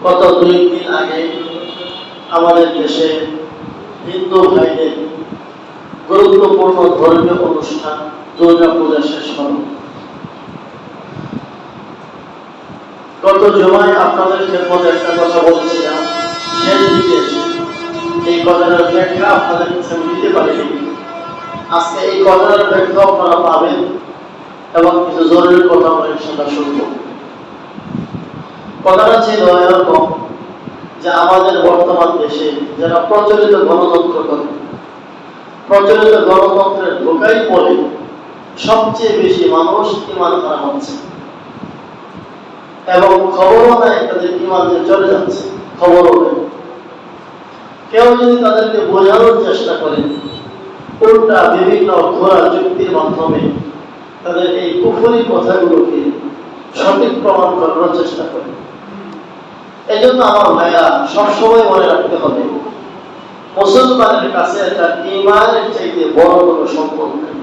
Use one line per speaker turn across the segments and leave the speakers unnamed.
গত 2 দিন আগে আমাদের দেশে হিন্দু ভাইদের গুরুত্বপূর্ণ ধর্মীয় অনুষ্ঠান দুর্গা পূজা শেষ হল। গত জুমায় আপনাদের খেদমতে একটা কথা বলেছিলাম, শেষ দিকে এসে এই কথাটার ব্যাখ্যা আপনাদের কাছে দিতে পারিনি। আজকে এই কথাটার ব্যাখ্যা আপনারা পাবেন এবং কিছু জরুরি কথা আমরা ইনশাআল্লাহ শুনব। কথাটা ছিল এরকম যে আমাদের বর্তমান দেশে যারা প্রচলিত গণতন্ত্র করে, প্রচলিত গণতন্ত্রের ধোঁকায় পড়ে সবচেয়ে বেশি মানুষ ঈমান হারা হচ্ছে এবং খবরও নেয় তাদের ঈমান যে চলে যাচ্ছে, খবরও নেই। কেউ যদি তাদেরকে বোঝানোর চেষ্টা করে, উল্টা বিভিন্ন ঘোরা যুক্তির মাধ্যমে তাদের এই কুফরি কথাগুলোকে সঠিক প্রমাণ করার চেষ্টা করে। এই জন্য আমার ভাইয়া সবসময় মনে রাখতে হবে, মুসলমানের কাছে তার ঈমানের চাইতে বড় কোনো সম্পদ নেই।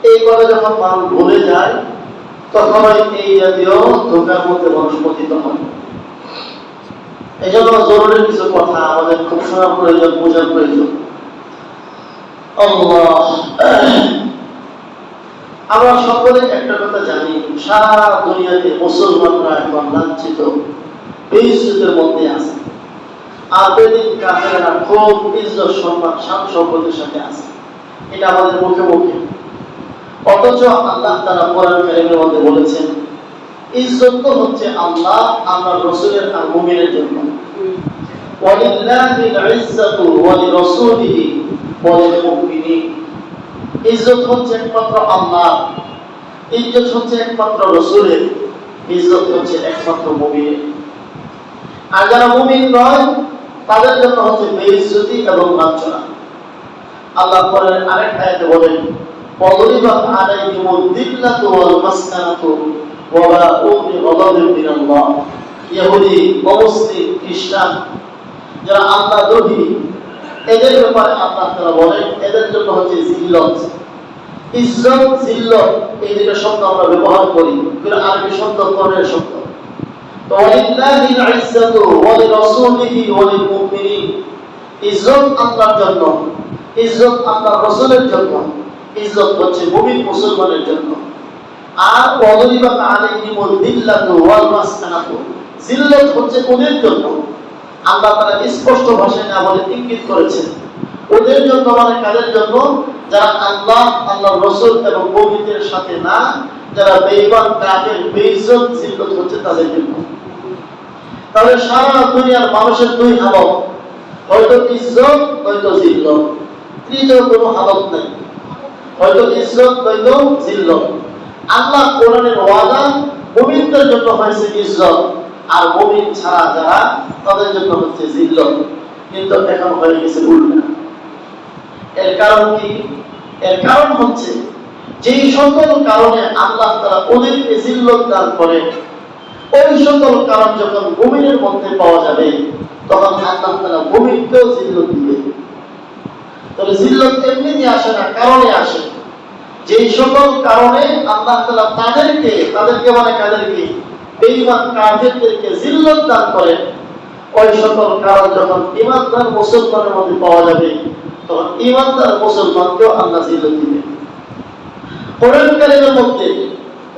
এই কথা যখন মানুষ ভুলে যায় তখনই এই জাতীয় ধোঁকার মধ্যে মানুষ পতিত হয়। এই জন্য জরুরি কিছু কথা আমাদের খুব শোনার প্রয়োজন, বোঝার প্রয়োজন। আমরা সকলে একটা কথা জানি, সারা দুনিয়াতে মুসলমানরা এখন লাঞ্ছিত, বেইজ্জতের মধ্যে আছে। আর বেদিন কাফেররা খুব ইজ্জত সম্মান শান শৌকতের সাথে আছে, এটা আমাদের মুখে মুখে। অথচ আল্লাহ তাআলা কোরআন কারীমের মধ্যে বলেছেন, ইজ্জত তো হচ্ছে আল্লাহ, আল্লাহর রাসূলের আর মুমিনের জন্য। ওয়ালিল্লাহিল ইজ্জাতু ওয়া লিরাসূলিহি ওয়া লিল মুমিনিন। ইজ্জত হচ্ছে একমাত্র আল্লাহ, ইজ্জত হচ্ছে একমাত্র রাসূলের, ইজ্জত হচ্ছে একমাত্র মুমিনের। আর যারা মুমিন নয় তাদের জন্য হচ্ছে বেইজ্জতি এবং লাঞ্ছনা। আল্লাহ কোরআনের আরেকটা আয়াতে বলেন, ওয়াদরিবাত আলাইহিমুদ দিল্লাতু ওয়াল মাসকানাতু ওয়া বা'উ বিগাদাবিন মিনাল্লাহ। ইহুদি, মুসলিম, খ্রিস্টান যারা আল্লাহদ্রোহী, এদের ব্যাপারে আল্লাহ তাআলা বলেন এদের জন্য হচ্ছে জিল্লত। ইজ্জত, জিল্লত এই দুটো শব্দ আমরা ব্যবহার করি, কিন্তু আরবি শব্দ কোরআনের শব্দ। তো ওয়ালিল্লাহিল ইজ্জাতু ওয়া লিরাসূলিহি ওয়া লিল মুমিনিন। ইজ্জত আল্লাহর জন্য, ইজ্জত আল্লাহর রাসূলের জন্য, ইজ্জত হচ্ছে মুমিন মুসলমানের জন্য। আর ওয়াদরিবাত আলাইহিমুদ দিল্লাতু ওয়াল মাসকানাতু, জিল্লত হচ্ছে ওদের জন্য। আল্লাহ তাআলা স্পষ্ট ভাষায় না বলে ইঙ্গিত করেছেন, ওদের জন্য মানে কাদের জন্য? যারা আল্লাহ, আল্লাহর রাসূল এবং মুমিনদের সাথে না, যারা বেঈমান, কাফের, বেইজ্জত, জিল্লত হচ্ছে তাদের জন্য। তাহলে সারা দুনিয়ার মানুষের দুই হালত, হয়তো ইজ্জত নয়তো জিল্লত, তৃতীয় কোনো হালত নেই। হয়তো ইজ্জত নয়তো জিল্লত। আল্লাহ কোরআনের ওয়াদা মুমিনদের জন্য হয়েছে ইজ্জত, আর মুমিন ছাড়া যারা তাদের জন্য হচ্ছে জিল্লত। কিন্তু এখন হয়ে গেছে উল্টা। এর কারণ কি? এর কারণ হচ্ছে যেই সকল কারণে আল্লাহ তাআলা ওদেরকে জিল্লত দান করেন, ওই সকল কারণ যখন মুমিনের মধ্যে পাওয়া যাবে তখন আল্লাহ তাআলা মুমিনকেও জিল্লত দিবেন। তবে জিল্লত এমনি আসে না, কারণে আসে। যেই সকল কারণে আল্লাহ তাআলা তাদেরকে মানে কাদেরকে? বেঈমান কাফেরদেরকে জিল্লত দান করেন, ওই সকল কারণ যখন ঈমানদার মুসলমানের মধ্যে পাওয়া যাবে তখন ঈমানদার মুসলমানকেও আল্লাহ জিল্লত দিবেন। কোরআন কারীমের মধ্যে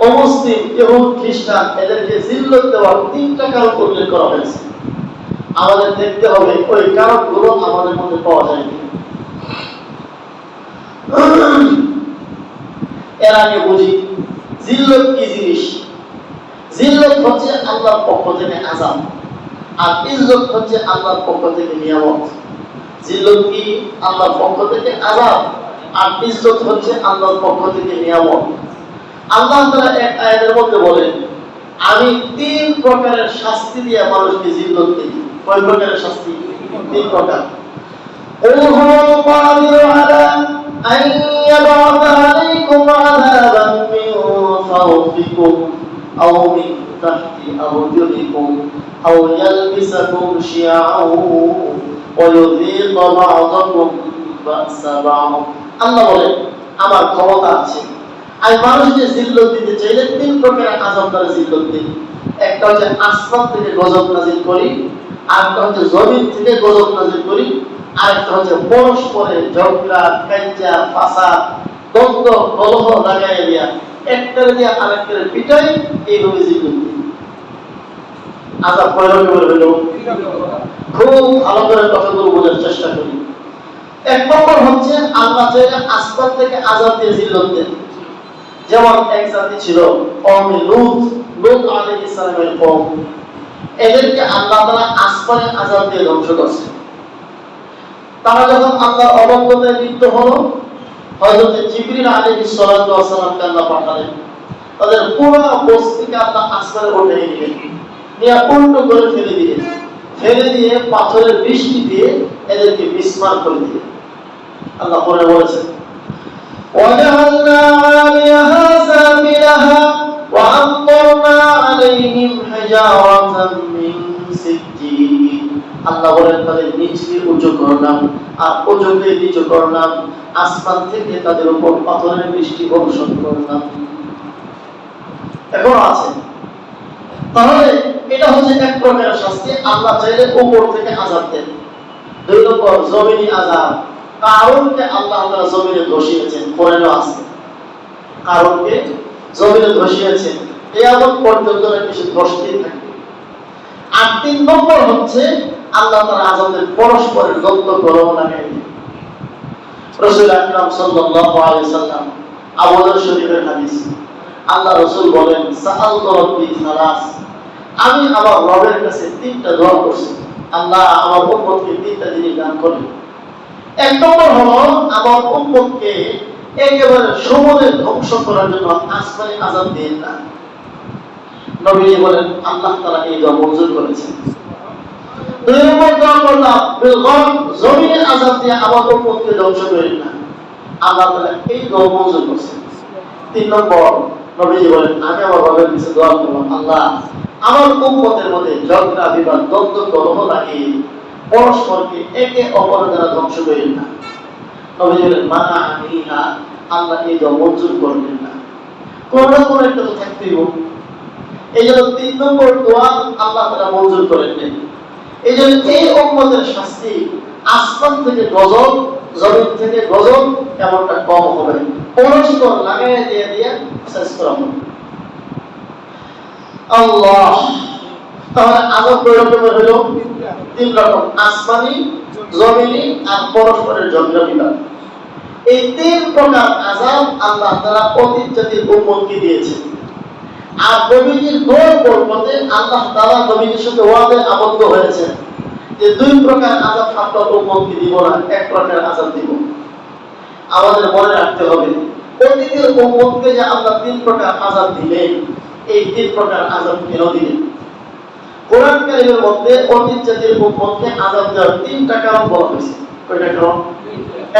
অমুসলিম, ইহুদ, খ্রিস্টান এদেরকে জিল্লত দেওয়ার 3টা কারণ উল্লেখ করা হয়েছে। আমাদের দেখতে হবে ওই কারণগুলো আমাদের মধ্যে পাওয়া যায় কি। এর আগে বুঝি জিল্লত কি জিনিস। জিল্লত হচ্ছে আল্লাহর পক্ষ থেকে আযাব, আর ইজ্জত হচ্ছে আল্লাহর পক্ষ থেকে নিয়ামত। জিল্লত কি? আল্লাহর পক্ষ থেকে আযাব, আর ইজ্জত হচ্ছে আল্লাহর পক্ষ থেকে নিয়ামত। আল্লাহ তাআলা এক আয়াতের মধ্যে বলেন, আমি 3 প্রকারের শাস্তি দিয়ে মানুষকে জিল্লত দিই। কয় প্রকারের শাস্তি? 3 প্রকার। قُلْ هُوَ الْقَادِرُ عَلَىٰ أَن يَبْعَثَ عَلَيْكُمْ عَذَابًا مِّن فَوْقِكُمْ أَوْ مِن تَحْتِ أَرْجُلِكُمْ أَوْ يَلْبِسَكُمْ شِيَعًا وَيُذِيقَ بَعْضَكُمْ بَأْسَ بَعْضٍ। আল্লাহ বলেন, আমার ক্ষমতা আছে, আমি মানুষকে জিল্লত দিতে চাইলে 3 প্রকারের আযাব দ্বারা জিল্লত দিই। একটা হচ্ছে আসমান থেকে গজব নাজিল করি, আরেকটা হচ্ছে জমিন থেকে গজব নাজিল করি, আরেকটা হচ্ছে পরস্পরের ঝগড়া কাঞ্জা ফাসাদ দ্বন্দ্ব কলহ লাগাই দিয়া একটারে দিয়ে আরেকটারে পিটাই, এইভাবে জীবন আজাব কয়রকম হইল। খুব ভালো করে কথাগুলো বোঝার চেষ্টা করি। এক নম্বর হচ্ছে আল্লাহ চাইলে আসমান থেকে আজাব দিয়ে জিল্লত দেন। যেমন এক জাতি ছিল কওমে লূত আলাইহিস সালামের কওম, এদেরকে আল্লাহ তাআলা আসমানে আযাব দিয়ে ধ্বংস করছে। তারা যখন আল্লাহর অবজ্ঞায় লিপ্ত হলো, হযরত জিবরিল আলাইহিস সালাতু ওয়াস সালামকে আল্লাহ পাঠালেন, তাদের পুরো বস্তিকে আল্লাহ আসমানে উঠিয়ে নিলেন, নিয়ে উল্টো করে ফেলে দিলেন, ফেলে দিয়ে পাথরের বৃষ্টি দিয়ে এদেরকে বিস্মার করে দিলেন। আল্লাহ পরে বলেছেন وَجَعَلْنَا عَالِيَهَا سَافِلَهَا وَأَمْطَرْنَا عَلَيْهِمْ حِجَارَةً مِّن سِجِّيلٍ। আল্লাহ বলেন তাদের নিচকে উঁচু করলাম, আর উঁচুকে নিচু করলাম, আসমান থেকে তাদের উপর পাথরের বৃষ্টি বর্ষণ করলাম। এখনো আছে। তাহলে এটা হচ্ছে এক প্রকারের শাস্তি। আল্লাহ চাইলে উপর থেকে আযাব দেন। দুই নম্বর জমিনি আযাব। কারণকে আল্লাহ তাআলা জমিনে ধসিয়েছেন, কোরআনে আছে। কারণকে জমিনে ধসিয়েছেন, কিয়ামত পর্যন্ত কিছু ধসতেই থাকবে। আর তিন নম্বর হচ্ছে আল্লাহ তাআলা আযাবের পরস্পরের দ্বন্দ্ব কলহ লাগাই দেন। রাসূল আকরাম সাল্লাল্লাহু আলাইহি সাল্লাম, আবু দাউদ শরীফের হাদিস, আল্লাহ রাসূল বলেন সাআলতু রাব্বি সালাস, আমি আমার রবের কাছে তিনটা দোয়া করছি, আল্লাহ আমার উম্মতকে তিনটা জিনিস দান করেন। এক নম্বর হলো আমার উম্মতকে একেবারে সমূলে ধ্বংস করার জন্য আসমানে আযাব দেন না। নবীজি বলেন আল্লাহ তাআলা এই দোয়া মঞ্জুর করেছেন। দুই নম্বর দোয়া করলাম বিলগম, জমিনে আযাব দিয়ে আমার উম্মতকে ধ্বংস করেন না। আল্লাহ তাআলা এই দোয়া মঞ্জুর করেছেন। তিন নম্বর নবীজি বলেন আমি আমার রবের কাছে দোয়া করলাম, আল্লাহ আমার উম্মতের মধ্যে ঝগড়া বিবাদ দ্বন্দ্ব কলহ লাগিয়ে পরস্পরকে একে অপরের দ্বারা ধ্বংস করেন না। নবীজি বলেন মানা আমিনা, আল্লাহ এই দোয়া মঞ্জুর করবেন না। কোন না কোন একটা তো থাকতেই হবে। এই জন্য তিন নম্বর দোয়া আল্লাহ তাআলা মঞ্জুর করেন না। এই জন্য এই উম্মতের শাস্তি আসমান থেকে গজব, জমিন থেকে গজব এমনটা কম হবে, পরস্পর লাগাইয়া দিয়ে দিয়ে শেষ করা হবে। আল্লাহ তাহলে আযাব কয় রকমের হলো? তিন রকম, আসমানি, জমিনি আর পরস্পরের ঝগড়া বিবাদ। এই তিন প্রকার আযাব আল্লাহ তাআলা অতীত জাতির উম্মতকে দিয়েছেন। আর নবীজির দোয়া বরকতে আল্লাহ তাআলা নবীজির সাথে ওয়াদায় আবদ্ধ হয়েছেন যে দুই প্রকার আযাব আপনার উম্মতকে দিব না, এক প্রকার আযাব দিব। আমাদের মনে রাখতে হবে অতীতের উম্মতকে যে আল্লাহ তিন প্রকার আযাব দিলেন, এই তিন প্রকার আযাব কেন দিলেন? কোরআন কারীমের মধ্যে অতীত জাতির উম্মতকে আযাব দেওয়ার তিনটা কারণ বলা হয়েছে। কয়টা কারণ?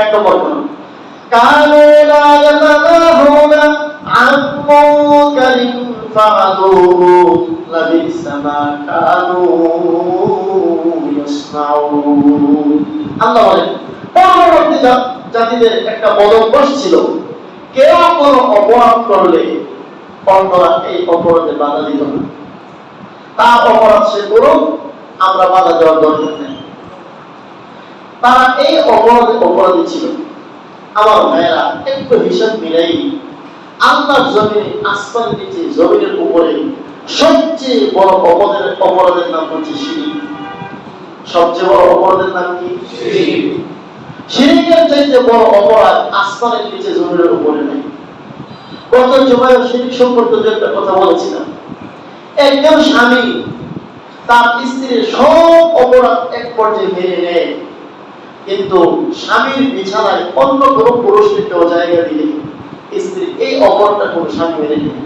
এক নম্বর কারণ কানু লা ইয়াতানাহুনা আন মুনকারিন ফাআলুহু লাবিসা মা কানু ইয়াসনাউন। আল্লাহ বলেন পরবর্তী জাতিদের একটা বদভ্যাস ছিল, কেউ কোনো অপরাধ করলে অন্যরা এই অপরাধে বাধা দিত না। তার অপরাধ সে করুক, আমরা বাধা দেওয়ার দরকার নেই। তারা এই অপরাধী ছিল। আমার ভাইয়েরা একটু হিসাব মিলাই, আল্লাহর জমিনে, আসমানের নিচে, জমিনের উপরে সবচেয়ে বড় অপরাধের নাম হচ্ছে শিরক। সবচেয়ে বড় অপরাধের নাম কি? শিরক। শিরকের চাইতে বড় অপরাধ আসমানের নিচে, জমিনের উপরে নাই। গত জুমায় শিরক সম্পর্কে যে একটা কথা বলেছিলাম, একজন স্বামী তার স্ত্রীর সব অপরাধ এক পর্যায়ে মেনে নেয়, কিন্তু স্বামীর বিছানায় অন্য কোনো পুরুষকে কেউ জায়গা দিলে স্ত্রী এই অপরাধটা কোনো স্বামী মেনে নেয়।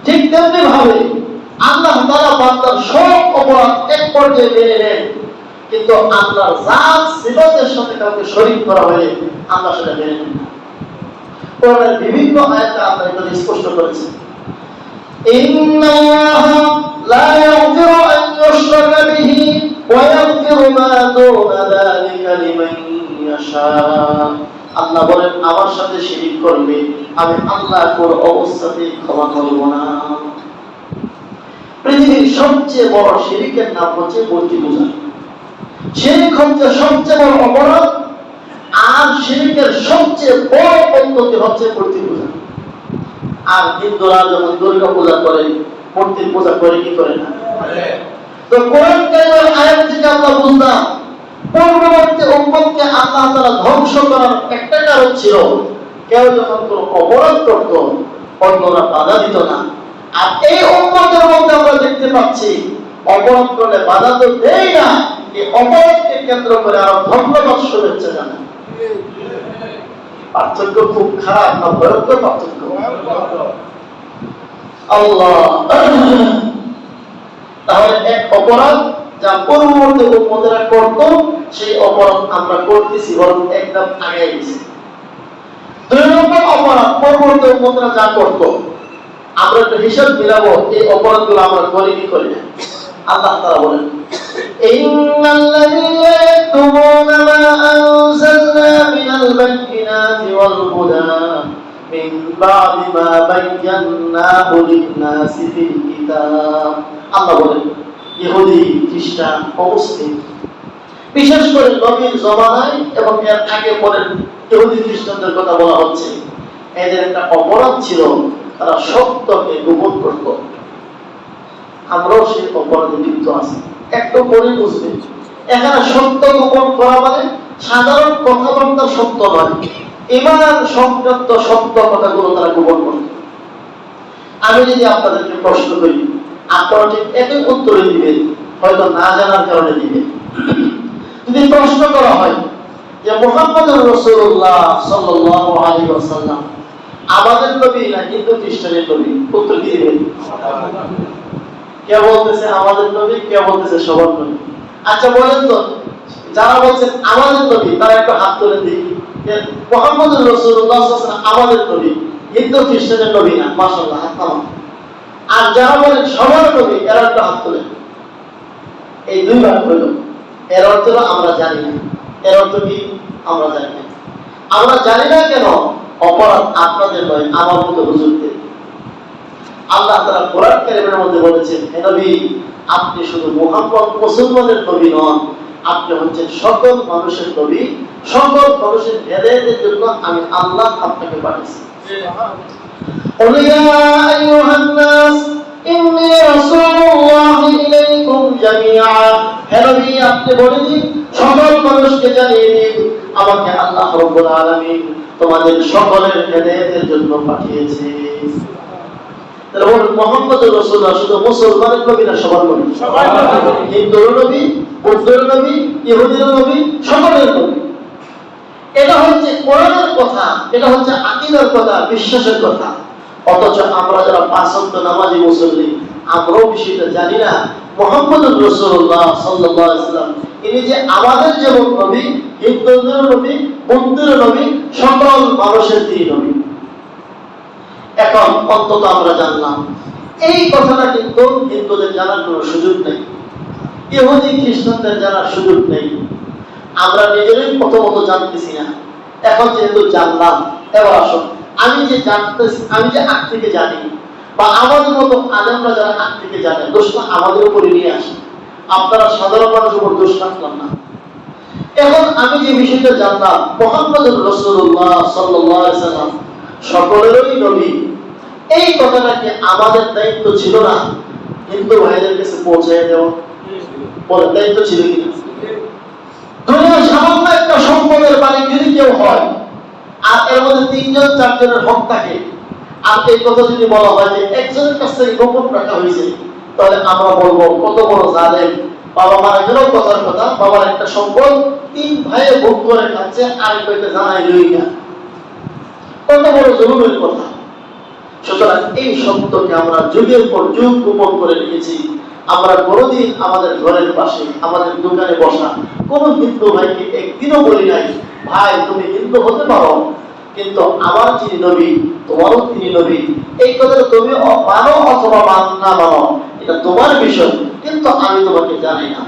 ঠিক তেমনি ভাবে আল্লাহ তাআলা বান্দার সব অপরাধ এক পর্যায়ে মেনে নেন, কিন্তু আল্লাহর জাত সিফাতের সাথে কাউকে শরীক করা হলে আল্লাহ সেটা মেনে নেন না। কোরআনের বিভিন্ন আয়াতে আল্লাহ এটা স্পষ্ট করেছেন, ইন্নাল্লাহা লা ইয়াগফিরু আন ইউশরাকা বিহি ওয়া ইয়াগফিরু মা দুনা যালিকা লিমান ইয়াশা। আল্লাহ বলেন আমার সাথে শিরক করবে আমি আল্লাহ কোন অবস্থাতেই ক্ষমা করব না। পৃথিবীর সবচেয়ে বড় শিরকের নাম হচ্ছে মূর্তি পূজা। শিরক হচ্ছে সবচেয়ে বড় অপরাধ, আর শিরকের সবচেয়ে বড় পদ্ধতি হচ্ছে মূর্তি পূজা। আর হিন্দুরা যখন দুর্গা পূজা করে, মূর্তির পূজা করে কি করে না? তো কোরআন কারিমের আয়াত থেকে আমরা বুঝলাম পূর্ববর্তী উম্মতকে আল্লাহ তাআলা ধ্বংস করার একটা কারণ ছিল, কেউ যখন কোনো অপরাধ করত অন্যরা বাধা দিত না। আর এই উম্মতের মধ্যে আমরা দেখতে পাচ্ছি অপরাধ করলে বাধা তো দেয় না, এই অপরাধকে কেন্দ্র করে আরো ধন্যবাদ শুভেচ্ছা জানায়। পার্থক্য খুব খারাপ না ভয়ঙ্কর পার্থক্য? আল্লাহ। তাহলে এক অপরাধ যা পূর্ববর্তী উম্মতেরা করত, সেই অপরাধ আমরা করতেছি, বরং একদম আগে গেছি। দুই নম্বর অপরাধ, পূর্ববর্তী উম্মতেরা যা করত আমরা একটু হিসাব মিলাবো, এই অপরাধগুলো আমরা করি কি করি না। আল্লাহ তাআলা বলেন, ইন্নাল্লাযীনা ইয়াকতুমুনা মা আনজালনা মিনাল বায়িনাতি ওয়াল হুদা মিন বা'দি মা বায়্যানাহু লিন-নাসি ফিল কিতাব। আল্লাহ বলেন, ইহুদি, খ্রিস্টান, মুসলিম, বিশেষ করে নবীর জমানায় এবং এর আগে পরে ইহুদি খ্রিস্টানদের কথা বলা হচ্ছে, এদের একটা অপরাধ ছিল, তারা সত্যকে গোপন করত। আমরাও সেই অপরাধে লিপ্ত আছি। একটু পরে বুঝবেন, এখানে সত্য গোপন করা মানে সাধারণ কথাবার্তা সত্য নয়, ইমান সংক্রান্ত সত্য কথাগুলো তারা গোপন করত। আমি যদি আপনাদেরকে প্রশ্ন করি, আপনারা ঠিক একই উত্তরে দিবেন, হয়তো না জানার কারণে দিবেন। যদি প্রশ্ন করা হয় যে মুহাম্মদুর রাসূলুল্লাহ সাল্লাল্লাহু আলাইহি ওয়াসাল্লাম আমাদের নবী না হিন্দু খ্রিস্টানের নবী, উত্তর কি দিবেন? কে বলতেছে আমাদের নবী, কে বলতেছে সবার নবী? আচ্ছা বলেন তো, যারা বলছেন আমাদের নবী তারা একটু হাত তুলে দেখি, মুহাম্মদুর রাসূলুল্লাহ সাল্লাল্লাহু আলাইহি ওয়াসাল্লাম আমাদের নবী, হিন্দু খ্রিস্টানের নবী না। মাশাআল্লাহ, হাত নামান। আর যারা বলেন সবার নবী, এরা একটু হাত তুলে। এই দুই ভাগ হইল। এর অর্থ হলো আমরা জানি না। এর অর্থ কি? আমরা জানি না। আমরা জানি না কেন? অপরাধ আপনাদের নয়, আমার মতো হুজুরদের। আল্লাহ তাআলা কোরআন কারীমের মধ্যে বলেছেন, হে নবী, আপনি শুধু মুহাম্মদ মুসলমানের নবী নন, আপনি হচ্ছেন সকল মানুষের নবী। সকল মানুষের হেদায়েতের জন্য আমি আল্লাহ আপনাকে পাঠিয়েছি। قُلْ يَا أَيُّهَا النَّاسُ إِنِّي رَسُولُ اللَّهِ إِلَيْكُمْ جَمِيعًا। হে নবী, আপনি বলে দিন, সকল মানুষকে জানিয়ে দিন, আমাকে আল্লাহ রাব্বুল আলামিন তোমাদের সকলের হেদায়েতের জন্য পাঠিয়েছে। তাহলে বলুন, মুহাম্মদুর রাসূলুল্লাহ শুধু মুসলমানের নবী না সবার নবী? হিন্দুর নবী, বৌদ্ধের নবী, ইহুদির নবী, সকলের নবী। এটা হচ্ছে কোরআনের কথা, এটা হচ্ছে আকীদার কথা, বিশ্বাসের কথা। অথচ আমরা যারা পাঁচ ওয়াক্ত নামাজি মুসল্লি, আমরাও বিষয়টা জানি না মুহাম্মদুর রাসূলুল্লাহ সাল্লাল্লাহু আলাইহি ওয়াসাল্লাম ইনি যে আমাদের যেমন নবী, হিন্দুদের নবী, বৌদ্ধের নবী, সকল মানুষের তিনি নবী। এখন অন্তত আমরা জানলাম। এই কথাটা কিন্তু হিন্দুদের জানার কোনো সুযোগ নেই, ইহুদি খ্রিস্টানদের জানার সুযোগ নেই। আমরা নিজেরাই প্রথমত জানতেছি না। এখন যেহেতু জানলাম, এবার আসুন, আমি যে জানতেছি, আমি যে আগ থেকে জানি, বা আমাদের মতো আলেমরা যারা আগ থেকে জানে, দোষটা আমাদের উপরে নিয়ে আসে। আপনারা সাধারণ মানুষের উপর দোষ রাখলাম না। এখন আমি যে বিষয়টা জানলাম, মুহাম্মদুর রাসূলুল্লাহ সাল্লাল্লাহু আলাইহি ওয়াসাল্লাম সকলেরই নবী, এই কথাটাকে আমাদের দায়িত্ব ছিল না হিন্দু ভাইদের কাছে পৌঁছায় দেওয়া? বলেন, দায়িত্ব ছিল কিনা? দুনিয়ার সামান্য একটা সম্পদের মালিক যদি কেউ হয়, আর এর মধ্যে তিনজন চারজনের হক থাকে, আর এই কথা যদি বলা হয় যে একজনের কাছ থেকে গোপন রাখা হয়েছে, তাহলে আমরা বলবো কত বড় জালেম। বাবা মারা গেলেও কথার কথা, বাবার একটা সম্পদ তিন ভাইয়ে ভোগ করে খাচ্ছে, আরেক ভাইকে জানাই লই না, কত বড় জরুরের কথা। সুতরাং এই সত্যকে আমরা যুগের পর যুগ গোপন করে রেখেছি। আমরা কোনদিন আমাদের ঘরের পাশে, আমাদের দোকানে বসা কোন হিন্দু ভাইকে একদিনও বলি নাই, ভাই তুমি হিন্দু হতে পারো, কিন্তু আমার যিনি নবী তোমারও তিনি নবী। এই কথাটা তুমি মানো অথবা না মানো, এটা তোমার বিষয়, কিন্তু আমি তোমাকে জানি না।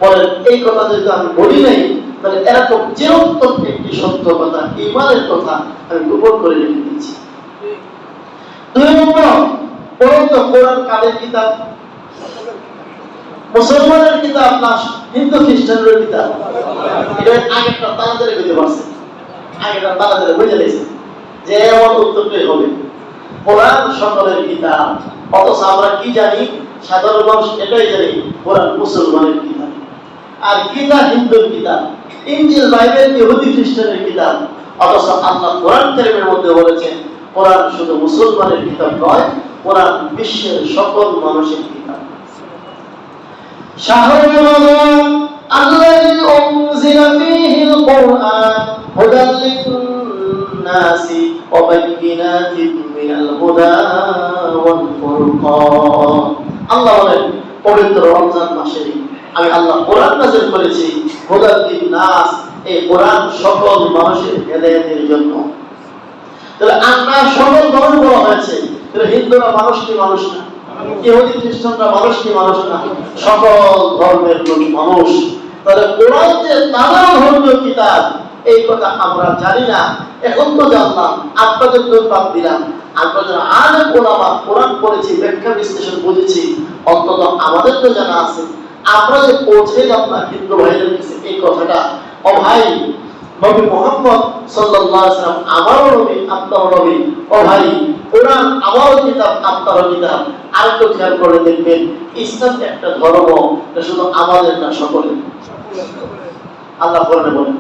বলেন, এই কথা যদি আমি বলি নাই, তাহলে এরকম চিরন্তন একটি সত্য কথা, ঈমানের কথা আমি গোপন করে রেখে দিচ্ছি। দুই নম্বর, পরন্ত কোরআন কাদের কিতাব? মুসলমানের কিতাব না হিন্দু খ্রিস্টানের কিতাব? এটা আগেরটা তাড়াতাড়ি বুঝতে পারছে, আগেরটা তাড়াতাড়ি বুঝে নিয়েছে যে এমন উত্তরটাই হবে। কোরআন সকলের কিতাব, অথচ আমরা কি জানি? সাধারণ মানুষ এটাই জানি কোরআন মুসলমানের কিতাব, আর গীতা হিন্দুর কিতাব, ইনজিল বাইবেল ইহুদি খ্রিস্টানের কিতাব। অথচ আল্লাহ কোরআন কারীমের মধ্যে বলেছেন কোরআন শুধু মুসলমানের কিতাব নয়, কোরআন বিশ্বের সকল মানুষের কিতাব। শাহরুল রমাদান আল্লাযী উনজিলা ফীহিল কুরআন হুদাল লিন-নাসি ওয়া বায়্যিনাতিন মিনাল হুদা ওয়াল ফুরকান। আল্লাহ বলেন পবিত্র রমজান মাসে আমি আল্লাহ কোরআন নাযিল করেছি হুদাল লিন-নাস, এই কোরআন সকল মানুষের হেদায়েতের জন্য। তাহলে আমরা সকল মানুষ বলা হয়েছে, তাহলে হিন্দুরা মানুষ কি মানুষ না? ইহুদি খ্রিস্টানরা মানুষ কি মানুষ না? সকল ধর্মের মানুষ। তাহলে কোরআন যে নানা ধর্মীয় কিতাব, এই কথা আমরা জানি না, এখন তো জানলাম, আপনাদের তো বাদ দিলাম। আমরা যারা আলেম ওলামা কোরআন পড়েছি, ব্যাখ্যা বিশ্লেষণ বুঝেছি, অন্তত আমাদের তো জানা আছে। আমরা যে পৌঁছেলাম না হিন্দু ভাইদের কাছে এই কথাটা, ও ভাই নবী মুহাম্মদ সাল্লাল্লাহু আলাইহি ওয়াসাল্লাম আমারও নবী, আপনারও নবী। ও ভাই কোরআন আমারও কিতাব, আপনারও কিতাব। আর একটু খেয়াল করে দেখবেন, ইসলাম একটা ধর্ম, এটা শুধু আমাদের না, সকলের। আল্লাহ কোরআনে বলেন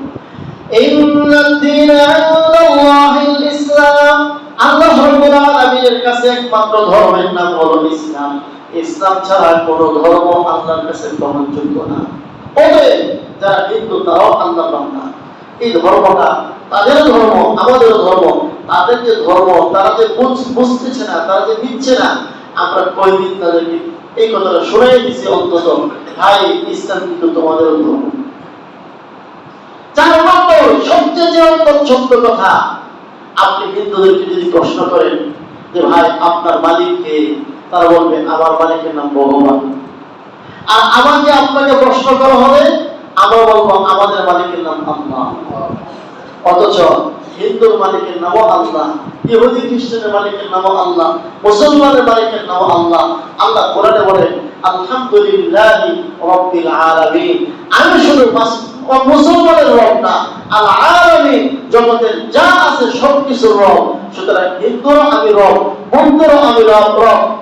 ইন্নাদ দীনা ইনদাল্লাহিল ইসলাম, আল্লাহ রাব্বুল আলামিনের কাছে একমাত্র ধর্মের নাম হলো ইসলাম। ইসলাম ছাড়া কোনো ধর্ম আল্লাহর কাছে গ্রহণযোগ্য না। ওদের যারা হিন্দু তারাও আল্লাহর বান্দা। এই ধর্মটা তাদের ধর্ম, আমাদের ধর্ম। তাদের যে ধর্ম তারা যে বুঝতেছে না, তারা যে নিচ্ছে না, আমরা কয়দিন তাদেরকে এই কথাটা শোনাই দিচ্ছি অন্তত, ভাই ইসলাম কিন্তু তোমাদের ধর্ম। 4 নম্বর সবচেয়ে চিরন্তন সত্য কথা, আপনি হিন্দুদেরকে যদি প্রশ্ন করেন যে ভাই আপনার মালিক কে, তারা বলবে আমার মালিকের নাম ভগবান। আর আমাকে আপনাকে প্রশ্ন করা হবে, আমরা বলবো আমাদের মালিকের নাম আল্লাহ। অথচ হিন্দুর মালিকের নামও আল্লাহ, ইহুদি খ্রিস্টানের মালিকের নামও আল্লাহ, মুসলমানের মালিকের নামও আল্লাহ। আল্লাহ কোরআনে বলেন আলহামদুলিল্লাহি রাব্বিল আলামিন, আমি শুধু মুসলমানের রব না, আল আলামিন জগতের যা আছে সবকিছুর রব। সুতরাং হিন্দুরও আমি রব, বৌদ্ধরও আমি রব,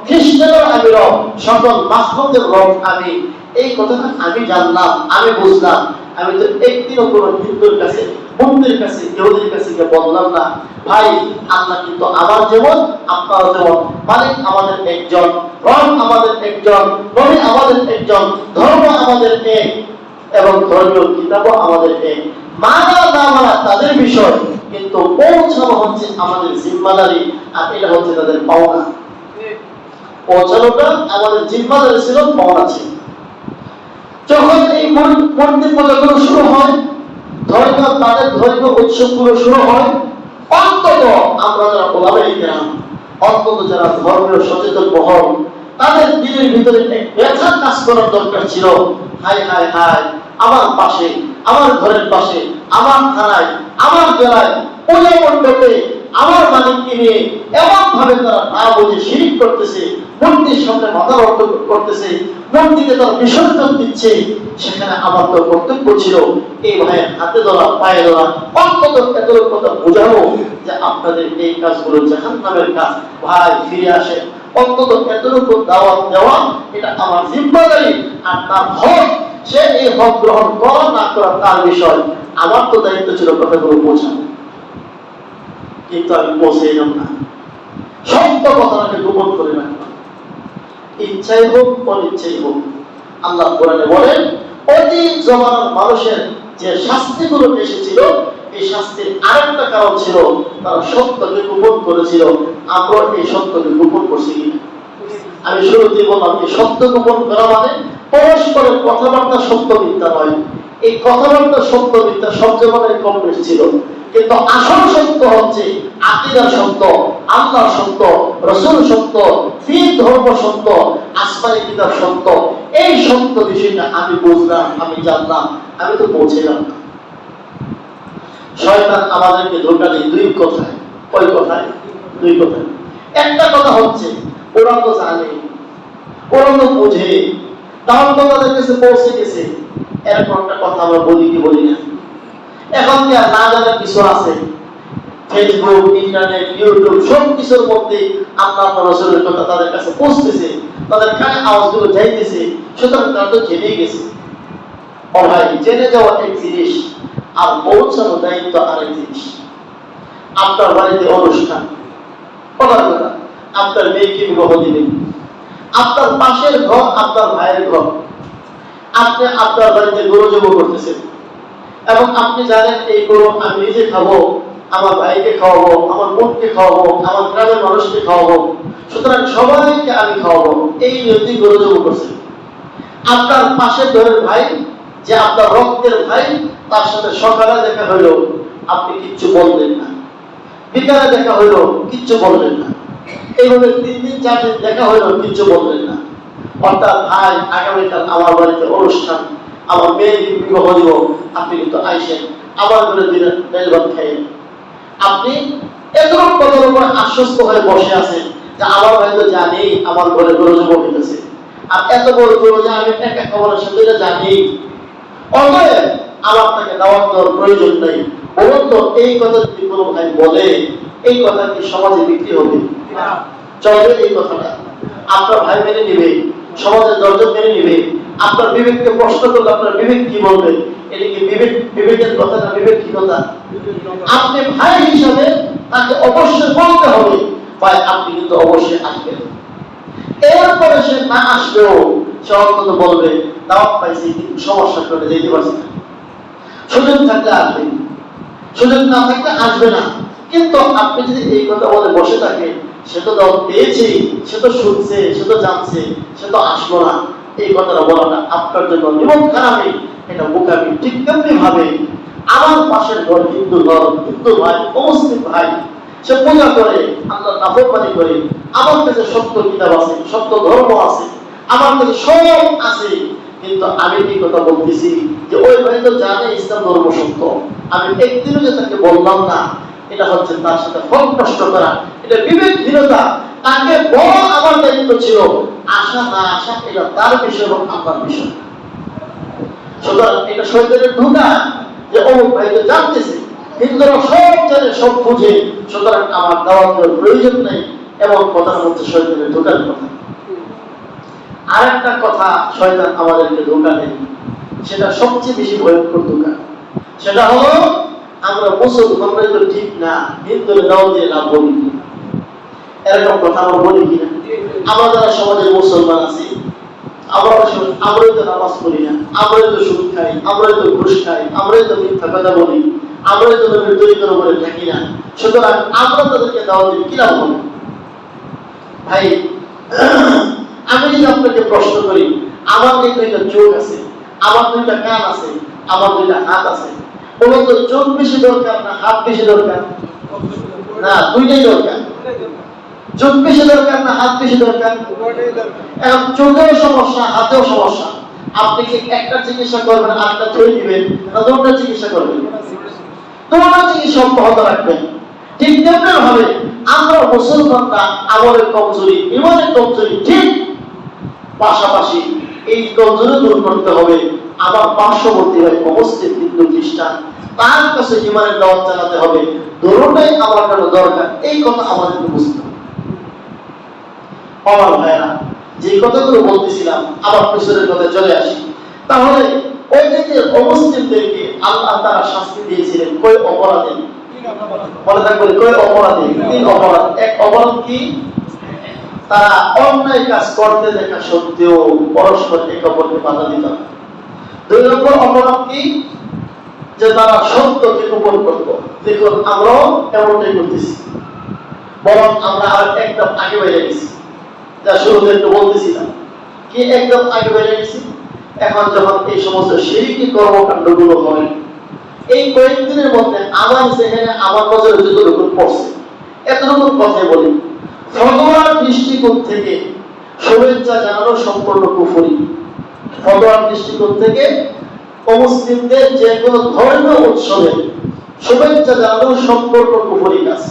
খ্রিস্টানেরও আমি রব, সকল মাখলুকের রব আমি। এই কথাটা আমি জানলাম, আমি বুঝলাম। আমি তো একদিনও কোনো হিন্দুর কাছে, বৌদ্ধের কাছে, ইহুদির কাছে গিয়ে বললাম না ভাই আল্লাহ কিন্তু আমার যেমন আপনারও যেমন, মালিক আমাদের একজন, রব আমাদের একজন, নবী আমাদের একজন, ধর্ম আমাদের এক, এবং ধর্মীয় কিতাবও আমাদের এক। মানা না মানা তাদের বিষয়, কিন্তু পৌঁছানো হচ্ছে আমাদের জিম্মাদারি, আর এটা হচ্ছে তাদের পাওনা। পৌঁছানোটা আমাদের জিম্মাদারি ছিল, পাওনা ছিল। যখন এই মূর্তি পূজাগুলো শুরু হয়, ধর্মীয় তাদের ধর্মীয় উৎসবগুলো শুরু হয়, অন্তত আমরা যারা ওলামায়ে কেরাম, অন্তত যারা ধর্মীয় সচেতন মহল, তাদের দিনের ভিতরে এক ব্যথা কাজ করার দরকার ছিল। হায় হায় হায়, আমার পাশে, আমার ঘরের পাশে, আমার থানায়, আমার জেলায়, পূজা মণ্ডপে আমার মালিককে নিয়ে এমন ভাবে তারা না বুঝে শিরিক করতেছে, মূর্তির সামনে মাথা রক্ত করতেছে, মূর্তিকে তারা বিসর্জন দিচ্ছে। সেখানে আমার তো কর্তব্য ছিল এই ভাইয়ের হাতে ধরা, পায়ে ধরা, অন্তত এতটুকু কথা বোঝানো যে আপনাদের এই কাজগুলো জাহান্নামের কাজ, ভাই ফিরে আসেন। অন্তত এতটুকু দাওয়াত দেওয়া, এটা আমার জিম্মাদারি। আর তার হক, সে এই হক গ্রহণ করা না করা তার বিষয়। আমার তো দায়িত্ব ছিল কথাগুলো পৌঁছানো, কিন্তু আমি পৌঁছে এলাম না। সত্য কথাটাকে গোপন করে রাখলাম, ইচ্ছাই হোক অনিচ্ছাই হোক। আল্লাহ কোরআনে বলেন অতীত জমানার মানুষের যে শাস্তিগুলো এসেছিল, এই শাস্তির আরেকটা কারণ ছিল তারা সত্যকে গোপন করেছিল। আমরা এই সত্যকে গোপন করছি কিনা? আমি শুরুতেই বললাম এই সত্য গোপন করা মানে পরস্পরের কথাবার্তা সত্য মিথ্যা নয়। এই কথাবার্তা সত্য মিথ্যা সব জমানায় কম বেশি ছিল, কিন্তু আসল সত্য হচ্ছে আকীদা সত্য, আল্লাহ সত্য, রাসূল সত্য, ফিক ধর্ম সত্য, আসমানী কিতাব সত্য। এই সত্য বিষয়টা আমি বুঝলাম, আমি জানলাম, আমি তো পৌঁছেলাম না। শয়তান আমাদেরকে ধোঁকা দেয় দুই কথায়। কয় কথায়? দুই কথায়। একটা কথা হচ্ছে ওরা তো জানে, ওরা তো বোঝে, তাহলে তো তাদের কাছে পৌঁছে গেছে। এরকম একটা কথা আমরা বলি কি বলি না? এখন কি আর না জানার কিছু আছে? ফেসবুক, ইন্টারনেট, ইউটিউব সব কিছুর মধ্যে আল্লাহ রাসূলের কথা তাদের কাছে পৌঁছতেছে, তাদের কানে আওয়াজগুলো যাইতেছে, সুতরাং তারা তো জেনে গেছে। ও ভাই, জেনে যাওয়া এক জিনিস, আর পৌঁছানোর দায়িত্ব আরেক জিনিস। আপনার বাড়িতে অনুষ্ঠান, কথার কথা, আপনার মেয়েকে বিবাহ দিলেন, আপনার পাশের ঘর আপনার ভাইয়ের ঘর, আপনি আপনার বাড়িতে গরু জবাই করতেছেন এবং আপনি জানেন এই গরু আমি নিজে খাবো, আমার ভাইকে খাওয়াবো, আমার বোনকে খাওয়াবো, আমার গ্রামের মানুষকে খাওয়াবো, সুতরাং সবাইকে আমি খাওয়াবো, এই নিয়তি গরু জবাই করছেন। আপনার পাশের ঘরের ভাই, যে আপনার রক্তের ভাই, তার সাথে সকালে দেখা হইলো, আপনি কিচ্ছু বললেন না, বিকালে দেখা হইলো, কিচ্ছু বললেন না, এইভাবে 3 দিন 4 দিন দেখা হইলো, কিচ্ছু বললেন না। অর্থাৎ ভাই, আগামীকাল আমার বাড়িতে অনুষ্ঠান, আমার মেয়ের বিবাহ দিব, আপনি কিন্তু আইসেন, আমার ঘরে দিনের ডাল ভাত খাইয়েন। আপনি এতরকম কথার উপর আশ্বস্ত হয়ে বসে আছেন যে আমার ভাই তো জানি আমার ঘরে গরু জবাই হইতেছে, আর এত বড় গরু যে আমি একা খাবার সাথে জানি, অতএব আমার তাকে দাওয়াত দেওয়ার প্রয়োজন নেই। বলুন তো, এই কথা যদি কোনো ভাই বলে, এই কথা কি সমাজে বিক্রি হবে? চলবে এই কথাটা? আপনার ভাই মেনে নিবে, সমাজের দর্জন মেনে নিবে? আপনার বিবেককে প্রশ্ন করলে আপনার বিবেক কি বলবে? এটা কি বিবেকের কথা না বিবেকহীনতা? আপনি ভাই হিসাবে তাকে অবশ্যই বলতে হবে, ভাই আপনি কিন্তু অবশ্যই আসবেন। এরপরে সে না আসলেও সে অন্তত বলবে দাওয়াত পাইছি কিন্তু সমস্যা করে যেতে পারছি না, সুযোগ থাকলে আসবে, সুযোগ না থাকলে আসবে না। কিন্তু আপনি যদি এই কথা বলে বসে থাকেন, সে তো দাওয়াত পেয়েছে, সে তো শুনছে, সে তো জানছে, সে তো আসলো না, এই কথাটা বলাটা আপনার জন্য নিমক খারাপই, এটা বোকামি। ঠিক তেমনি ভাবে আমার পাশের ঘর হিন্দু ঘর, হিন্দু ভাই, অমুসলিম ভাই, সে পূজা করে, আল্লাহর নাফরমানি করে, আমার কাছে সত্য কিতাব আছে, সত্য ধর্ম আছে, আমার কাছে সব আছে, কিন্তু আমি এই কথা বলতেছি যে ওই ভাই তো জানে ইসলাম ধর্ম সত্য, আমি একদিনও যে তাকে বললাম না, এটা হচ্ছে তার সাথে হক নষ্ট করা, এটা বিবেকহীনতা। তাকে বলা আমার দায়িত্ব ছিল, আশা না আসা এটা তার বিষয় এবং আমার বিষয়। সুতরাং এটা শয়তানের ধোঁকা যে অমুক ভাই তো জানতেছে, হিন্দুরা সব জানে, সব বুঝে, সুতরাং আমার দাওয়াত দেওয়ার প্রয়োজন নেই, এবং কথাটা হচ্ছে শয়তানের ধোঁকার কথা। আরেকটা কথা শয়তান আমাদেরকে ধোঁকা দেয়, সেটা সবচেয়ে বেশি ভয়ঙ্কর ধোঁকা। সেটা হলো আমরা মুসলমানরা তো ঠিক না, হিন্দুদের দাওয়াত দিয়ে লাভ বলি, এরকম কথা আমরা বলি কিনা? আমরা যারা সমাজের মুসলমান আছি, আমরাই তো নামাজ পড়ি না, আমরাই তো সুদ খাই, আমরাই তো ঘুষ খাই, আমরাই তো মিথ্যা কথা বলি, আমরাই তো নবীর তরিকার উপরে থাকি না, সুতরাং আমরা তাদেরকে দাওয়াত দিয়ে কি লাভ হবে? ভাই, আমি যদি আপনাকে প্রশ্ন করি, আমার এই 2টা চোখ আছে, আমার 2টা কান আছে, আমার 2টা হাত আছে, বলুন তো চোখ বেশি দরকার না হাত বেশি দরকার? না, 2টাই দরকার। চোখ বেশি দরকার না হাত বেশি দরকার? এখন চোখেও সমস্যা, হাতেও সমস্যা, আপনি কি একটা চিকিৎসা করবেন আরেকটা ছড়িয়ে দিবেন, না 2টা চিকিৎসা করবেন? 2টা চিকিৎসা অব্যাহত রাখবেন। ঠিক তেমনি ভাবে আমরা মুসলমানরা আমলের কমজোরি, ইমানের কমজোরি, ঠিক পাশাপাশি এই কমজোরি দূর করতে হবে। আমার পার্শ্ববর্তী ভাই অবস্থিত হিন্দু খ্রিস্টান, তার কাছে ইমানের দাওয়াত জানাতে হবে, দুটোটাই আমার জন্য দরকার, এই কথা আমাদেরকে বুঝতে হবে। আমার ভাইরা, যে কথাগুলো বলতেছিলাম, আবার পিছনের কথা চলে আসি। তাহলে ওই যে অমুসলিমদেরকে আল্লাহ তাআলা শাস্তি দিয়েছিলেন কয় অপরাধে? বলে থাকবেন কয় অপরাধে? 3 অপরাধ। এক অপরাধ কি? তারা অন্যায় কাজ করতে দেখা সত্ত্বেও পরস্পর একে অপরকে বাধা দিত। 2 নম্বর অপরাধ কি? যে তারা সত্যকে গোপন করত। দেখুন আমরাও এমনটাই করতেছি, বরং আমরা আর একদম আগে বেড়ে গেছি। যা শুরুতে একটু বলতেছিলাম, কি একদম আগে বেড়ে গেছি। এখন যখন এই সমস্ত শিরকি কর্মকাণ্ডগুলো হয়, এই কয়েকদিনের মধ্যে আমার যেখানে আমার নজরে যতটুকু পড়ছে, এতটুকু কথাই বলি। ফতোয়ার দৃষ্টিকোণ থেকে শুভেচ্ছা জানানো সম্পূর্ণ কুফরি। ফতোয়ার দৃষ্টিকোণ থেকে অমুসলিমদের যে কোনো ধর্মীয় উৎসবে শুভেচ্ছা জানানো সম্পূর্ণ কুফরি কাজ।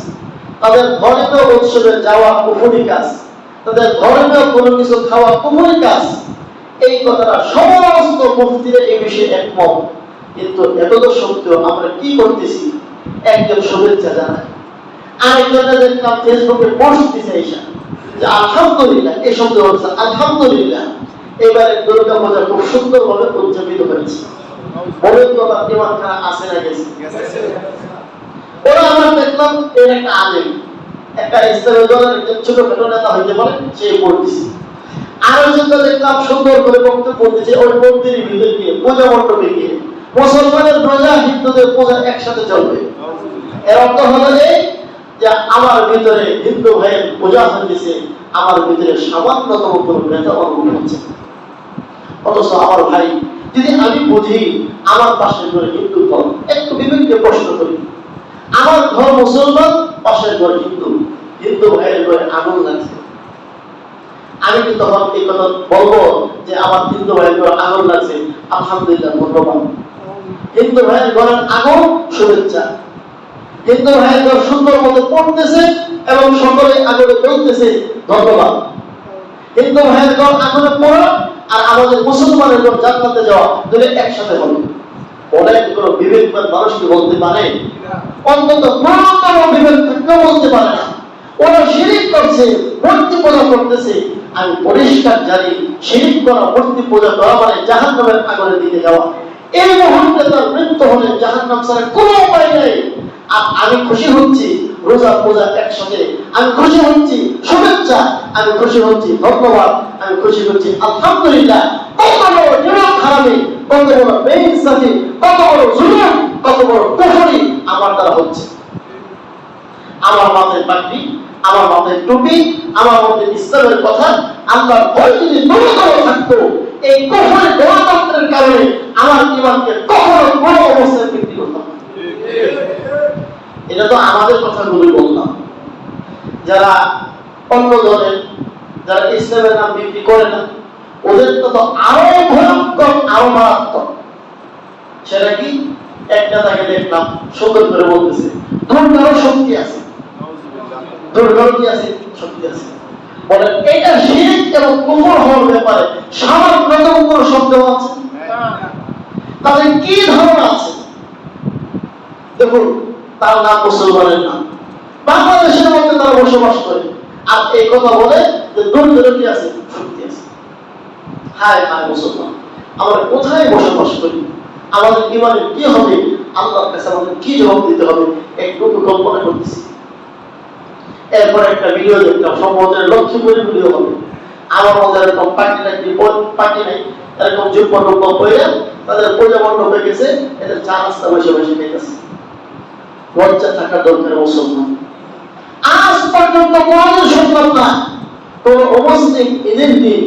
তাদের ধর্মীয় উৎসবে যাওয়া কুফরি কাজ। তাদের ধর্মীয় কোনো কিছু খাওয়া কুফরি কাজ, এই কথাটা সমস্ত মুফতিরা এই বিষয়ে একমত। কিন্তু এত সত্ত্বেও আমরা কি করতেছি? একজন শুভেচ্ছা জানায়, আরেকজনে দেখলাম ফেসবুকে পোস্ট দিছে যে আলহামদুলিল্লাহ, এই শব্দ হচ্ছে আলহামদুলিল্লাহ, এবারে দুর্গা পূজা খুব সুন্দরভাবে উদযাপিত হয়েছে। বলেন তো তার ইমান খানা আছে না গেছে? ওরা আমরা দেখলাম এর একটা আলেম, একটা ইসলামী দলের একজন ছোটখাটো নেতা হইতে পারে, সে পড়তেছে। আরেকজনটা দেখলাম সুন্দর করে বক্তব্য দিচ্ছে ওই মন্দিরের ভিতরে গিয়ে, পূজা মণ্ডপে গিয়ে, মুসলমানের পূজা হিন্দুদের পূজা একসাথে চলবে। এর অর্থ হলো যে আমার ভিতরে হিন্দু ভাইয়ের পূজা হচ্ছে, আমার ভিতরে সামান্যতম কোনো ব্যথা অনুভব হচ্ছে। অথচ আমার ভাই, যদি আমি বুঝি আমার পাশের ঘরে হিন্দু ঘর, একটু বিবেককে প্রশ্ন করি, আমার ঘর মুসলমান, পাশের ঘর হিন্দু, হিন্দু ভাইয়ের ঘরে আগুন লাগছে, আমি কি তখন এই কথা বলবো যে আমার হিন্দু ভাইয়ের ঘরে আগুন লাগছে, আলহামদুলিল্লাহ, ধন্যবাদ? হিন্দু ভাইয়ের ঘরের আগুন, শুভেচ্ছা। হিন্দু ভাইয়ের ঘর সুন্দর মতো পড়তেছে এবং সকলে আগুনে চলতেছে, ধন্যবাদ। হিন্দু ভাইয়ের ঘর আগুনে পড়া আর আমাদের মুসলমানের ঘর জান্নাতে যাওয়া, দুটো একসাথে হবে। অনেকগুলো বিবেকবান মানুষ কি বলতে পারে? অন্তত ন্যূনতম বিবেক থাকলেও বলতে পারে না। ওরা শিরিক করছে, মূর্তি পূজা করতেছে। আমি পরিষ্কার জানি, শিরিক করা, মূর্তি পূজা করা মানে জাহান্নামের আগুনের দিকে যাওয়া। এই মুহূর্তে তার মৃত্যু হলে জাহান্নাম ছাড়া কোনো উপায় নেই। আর আমি খুশি হচ্ছি রোজা পূজা একসাথে, আমি খুশি হচ্ছি শুভেচ্ছা, আমি খুশি হচ্ছি ধন্যবাদ, আমি খুশি হচ্ছি আলহামদুলিল্লাহ। কত বড় নিরব খারাপি, কত বড় বেইনসাফি, কত বড় জুলুম, কত বড় কুফরি আমার দ্বারা হচ্ছে। আমার মাথায় পাগড়ি, আমার মাথায় টুপি, আমার মধ্যে ইসলামের কথা, আল্লাহর ভয় যদি ন্যূনতম থাকতো, এই কুফরি গণতন্ত্রের কারণে আমার ঈমানকে কখনো কোনো অবস্থায় বৃদ্ধি করতাম না। এটা তো আমাদের কথাগুলোই বললাম। যারা অন্য দলের, যারা ইসলামের নাম বিক্রি করে না, ওদের তো আরো ভয়ঙ্কর, আরো মারাত্মক। সেটা কি? একটা তাকে দেখলাম সুন্দর করে বলতেছে দুর্গারও শক্তি আছে, দুর্গারও কি আছে? শক্তি আছে। বলেন এটা শিরক এবং কুফর হওয়ার ব্যাপারে সামান্যতম কোনো সন্দেহ আছে? তাহলে কি ধারণা আছে? দেখুন, তার নাম মুসলমানের নাম, বাংলাদেশের মধ্যে তারা বসবাস করে, আর এই কথা বলে যে দুর্গেরও কি আছে? শক্তি আছে। হায় হায় মুসলমান, আমরা কোথায় বসবাস করি? আমাদের ঈমানের কি হবে? আল্লাহর কাছে আমাদের কি জবাব দিতে হবে? একটু কল্পনা করতেছি। এরপর একটা ভিডিও দেখলাম, সম্ভবত লক্ষ্মীপুরের ভিডিও হবে। আমার মধ্যে এরকম পার্টি নাই, এরকম জুব্বা টুব্বা পরে তাদের পূজা মণ্ডপে গেছে, এদের চা নাস্তা বসে বসে খেতেছে। লজ্জা থাকার দরকার মুসলমান। আজ পর্যন্ত কোনো শুনলাম না কোন অমুসলিম ঈদের দিন,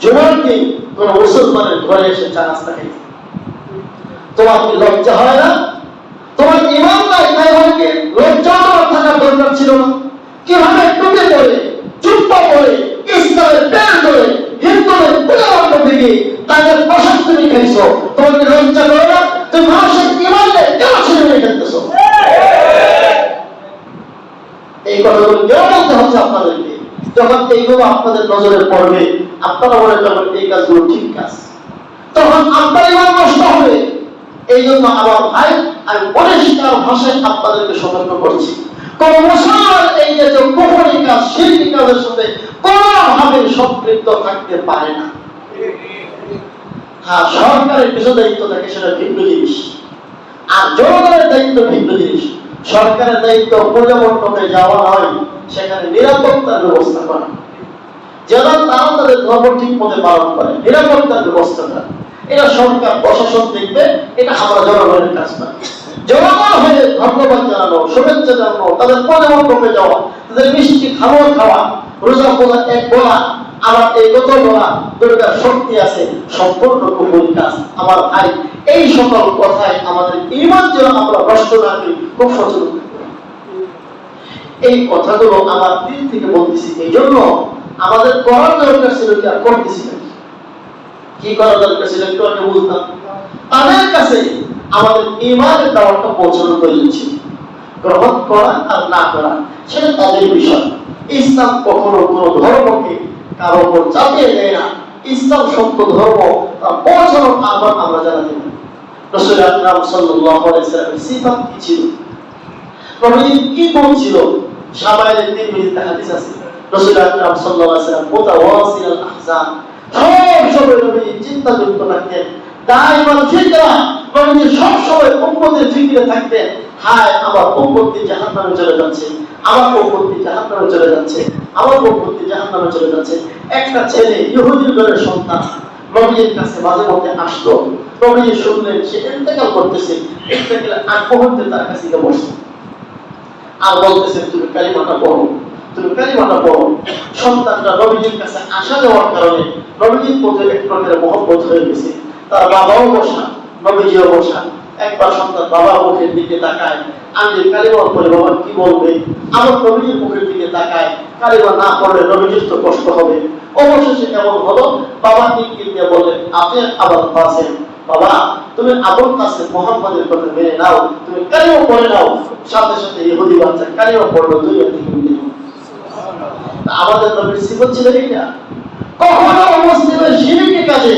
জুমার দিন কোন মুসলমানের ঘরে এসে চা নাস্তা খেতে। তোমার কি লজ্জা হয় না? তোমার ঈমান নাই, তাই হয়তো লজ্জা থাকার দরকার ছিল না। কিভাবে টুপি পরে, জুব্বা পরে, ইসলামের প্যান্ট পরে হিন্দুদের পূজা মণ্ডপে গিয়ে তাদের প্রসাদ তুমি খাইছো, তোমার কি লজ্জা করে না? তুমি মানুষের ঈমান নেই, কেন ছেড়ে খেলতেছো? এই কথাগুলো কেন বলতে হচ্ছে আপনাদেরকে? যখন এইগুলো আপনাদের নজরে পড়বে, আপনারা মনে করবেন এই কাজগুলো ঠিক কাজ, তখন আপনার ঈমান নষ্ট হবে। এই জন্য আমার ভাই, আমি পরিষ্কার ভাষায় আপনাদেরকে সতর্ক করছি, কোন মুসলমান এই যে কুফরি কাজ, শিরকি কাজের সাথে কোনোভাবে সম্পৃক্ত থাকতে পারে না। হ্যাঁ, সরকারের কিছু দায়িত্ব থাকে, সেটা ভিন্ন জিনিস, আর জনগণের দায়িত্ব ভিন্ন জিনিস। সরকারের দায়িত্ব পূজা মণ্ডপে যাওয়া হয়, সেখানে নিরাপত্তার ব্যবস্থা করা, যেন তারা তাদের ধর্ম ঠিক মতো পালন করে, নিরাপত্তার ব্যবস্থা করা। এটা সরকার প্রশাসন দেখবে, এটা আমরা জনগণের কাজ না। জনগণ হয়ে ধন্যবাদ জানানো, শুভেচ্ছা জানানো, তাদের পূজা মণ্ডপে যাওয়া, তাদের মিষ্টি খাবার খাওয়া, রোজা পূজা এক বলা, আমার এই কত বলা দুর্গার শক্তি আছে, সম্পূর্ণ কুফরি কাজ। আমার ভাই, এই সকল কথায় আমাদের ঈমান যেন আমরা নষ্ট না করি, খুব সচেতন। এই কথাগুলো আমার দিল থেকে বলতেছি, এই জন্য আমাদের করার দরকার ছিল কি, আর করতেছি না। কি করার দরকার ছিল একটু আগে বুঝতাম, তাদের কাছে আমাদের ঈমানের দাওয়াতটা পৌঁছানো প্রয়োজন ছিল। গ্রহণ করা আর না করা সেটা তাদের বিষয়। ইসলাম কখনো কোনো ধর্মকে কারো উপর চাপিয়ে দেয় না। ইসলাম সত্য ধর্ম, তা পৌঁছানোর আহ্বান আমরা জানাতে পারি। রাসূল আকরাম সাল্লাল্লাহু আলাইহি ওয়াসাল্লামের সিফাত কি ছিল, নবীজি কি গুণ ছিল? শাবায়ের তিরমিজিতে হাদিস আছে, রাসূল আকরাম সাল্লাল্লাহু আলাইহি ওয়াসাল্লাম মুতাওয়াসিল আহজান, সব সময় নবীজি চিন্তাযুক্ত থাকতেন। দাইমান ফিকরা, নবীজি সব সময় উম্মতের ফিকরে থাকতেন। হায় আমার উম্মতটি জাহান্নামে চলে যাচ্ছে, আমার উম্মতটি জাহান্নামে চলে যাচ্ছে, আমার উম্মতটি জাহান্নামে চলে যাচ্ছে। একটা ছেলে ইহুদির ঘরের সন্তান নবীজির কাছে মাঝে মধ্যে আসতো। নবীজি শুনলেন সে ইন্তেকাল করতেছে, ইন্তেকালের আগ মুহূর্তে তার কাছে গিয়ে বসছে আর বলতেছে, তুমি কালিমাটা পড়ো, তুমি কালিমাটা পড়ো। সন্তানটা নবীজির কাছে আসা যাওয়ার কারণে নবীজির প্রতি এক প্রকারের মহব্বত হয়ে গেছে। তার বাবাও বসা, নবীজিও বসা। একবার সন্তান বাবার মুখের দিকে তাকায়, আমি কালিমা পড়ে বাবা কি বলবে, আমার নবীজির মুখের দিকে তাকায়, কালিমা না পড়লে নবীজির তো কষ্ট হবে। অবশেষে কেমন হলো, বাবা ইঙ্গিত দিয়ে বললেন, আপনি আবার আছেন, বাবা তুমি আবুল কাসেম মুহাম্মাদের কথা মেনে নাও, তুমি কালিমা পড়ে নাও। সাথে সাথে ইহুদি বাচ্চা কালিমা পড়লো, দুনিয়া থেকে বিদায় হলো। আমাদের নবীর সিফত ছিল এটা। কখনো মুসলিমের শিরকি কাজে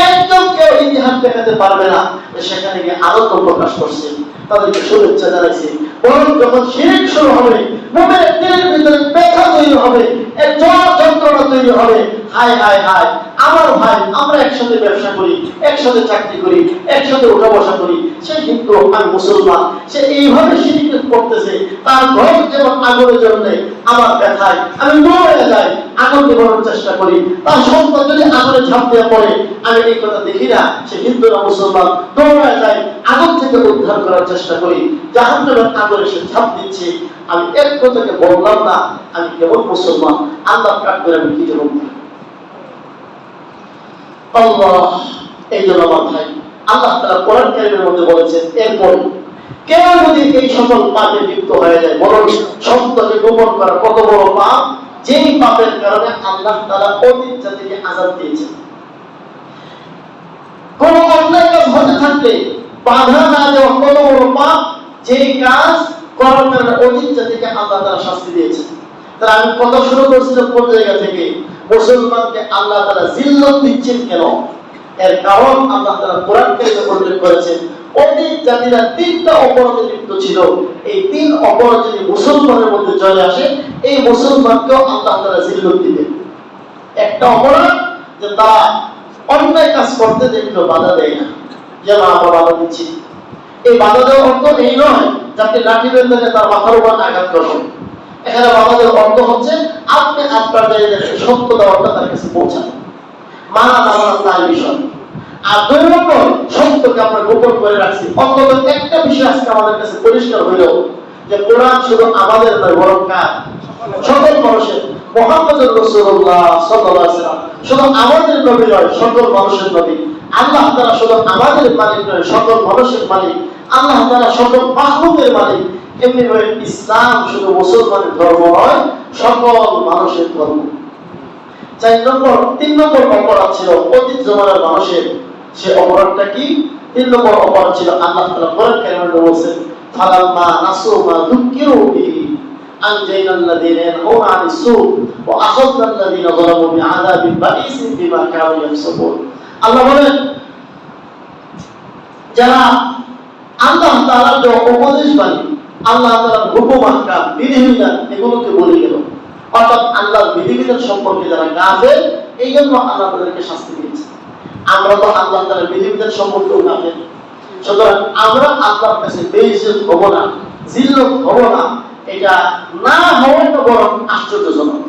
একদম কেউ ইতিহাস দেখাতে পারবে না সেখানে গিয়ে আনন্দ প্রকাশ করছে, তাদেরকে শুভেচ্ছা জানাইছে। বরং যখন শিরক শুরু হবে, মুমিনের দিলের ভিতরে ব্যথা তৈরি হবে, এক যন্ত্রণা তৈরি হবে। হায় হায় হায়, আমার ভাই, আমরা একসাথে ব্যবসা করি, একসাথে চাকরি করি, একসাথে উঠা বসা করি, সে কিন্তু আমি মুসলমান, সে এইভাবে শিরক করতেছে, তার ঘর যেমন আগুনে জ্বললে আমার ব্যথায় আমি দৌড়ে যাই, আগুন নিবানোর চেষ্টা করি। তার সন্তান যদি আগুনে ঝাঁপ দিয়ে পড়ে, আমি এই কথা দেখি না সে হিন্দু না মুসলমান, দৌড়ে যাই, আগুন থেকে উদ্ধার করার চেষ্টা করি। জাহান্নামের আগুনে সে ঝাঁপ দিচ্ছে, আমি এক কথাকে বললাম না আমি কেমন মুসলমান, আল্লাহ কাট করে আমি কি জবাব দিই? আল্লাহ, এই জন্য আমার ভাই, আল্লাহ তাআলা কোরআন কারীমের মধ্যে বলেছেন, এরপর কেউ যদি এই সকল পাপে লিপ্ত হয়ে যায়, বরং সত্যকে গোপন করা কত বড় পাপ, যেই পাপের কারণে আল্লাহ তাআলা অতীত জাতিকে আযাব দিয়েছেন। কোন অন্যায় কাজ হতে থাকলে বাধা না দেওয়া কত বড় পাপ, যেই কাজ করার কারণে অতীত জাতিকে আল্লাহ তাআলা শাস্তি দিয়েছেন। তাহলে আমি কথা শুরু করছিলাম কোন জায়গা থেকে, মুসলমানকে আল্লাহ তাআলা জিল্লত দিচ্ছেন কেন? এর কারণ আল্লাহ তাআলা কোরআন কারীমে উল্লেখ করেছেন, অতীত জাতিরা তিনটা অপরাধে লিপ্ত ছিল। এই তিন অপরাধ যদি মুসলমানের মধ্যে চলে আসে, এই মুসলমানকেও আল্লাহ তাআলা জিল্লত দিবেন। একটা অপরাধ যে তারা অন্যায় কাজ করতে দেখলেও বাধা দেয় না, যেন আমরা বাধা দিচ্ছি। এই বাধা দেওয়ার অর্থ এই নয় যাতে লাঠি বেঁধে তার মাথার উপর আঘাত করবেন। এখানে বাধা দেওয়ার অর্থ হচ্ছে আপনি আপনার জায়গায় সত্য দেওয়াটা তার কাছে পৌঁছানো, মানা না মানা তার বিষয়। আর দুই নম্বর, সত্যকে আমরা গোপন করে রাখছি। অন্তত একটা বিষয় আজকে আমাদের কাছে পরিষ্কার হইল যে কোরআন শুধু আমাদের নয়, বরং কার? সকল মানুষের। মুহাম্মদুর রাসূলুল্লাহ সাল্লাল্লাহু আলাইহি ওয়াসাল্লাম শুধু আমাদের নবী নয়, সকল মানুষের নবী। আল্লাহ তাআলা শুধু আমাদের মালিক নয়, সকল মানুষের মালিক। আল্লাহ তাআলা সকল মাখলুকের মালিক। এমনি ভাবে ইসলাম শুধু মুসলমানের ধর্ম নয়, সকল মানুষের ধর্ম। তিন নম্বর অপরাধ ছিল অতীত জমানার মানুষের। সে অপরাধটা কি? তিন নম্বর অপরাধ ছিল, আল্লাহ তাআলা কোরআন কারীমে বলেছেন, ফালাম্মা নাসু মা যুকিরু বিহি আনজাইনাল্লাযীনা ইয়ানহাউনা আনিস সূ ওয়া আখাযনাল্লাযীনা যালামু বিআযাবিন বাঈসিন বিমা কানু ইয়াফসুকুন। আল্লাহ বলেন, যারা আল্লাহ তাআলার যে উপদেশ বাণী, আল্লাহ তাআলার হুকুম আহকাম, বিধিবিধান এগুলোকে বলে গেল, অর্থাৎ আল্লাহর বিধিবিধান সম্পর্কে যারা কাফের, এই জন্য আল্লাহ তাদেরকে শাস্তি দিয়েছে। আমরা তো আল্লাহ তাআলার বিধিবিধান সম্পর্কে কাফের, সুতরাং আমরা আল্লাহর কাছে বেইজ্জত হব না, জিল্লত হব না। এটা না হওয়াটা বরং আশ্চর্যজনক,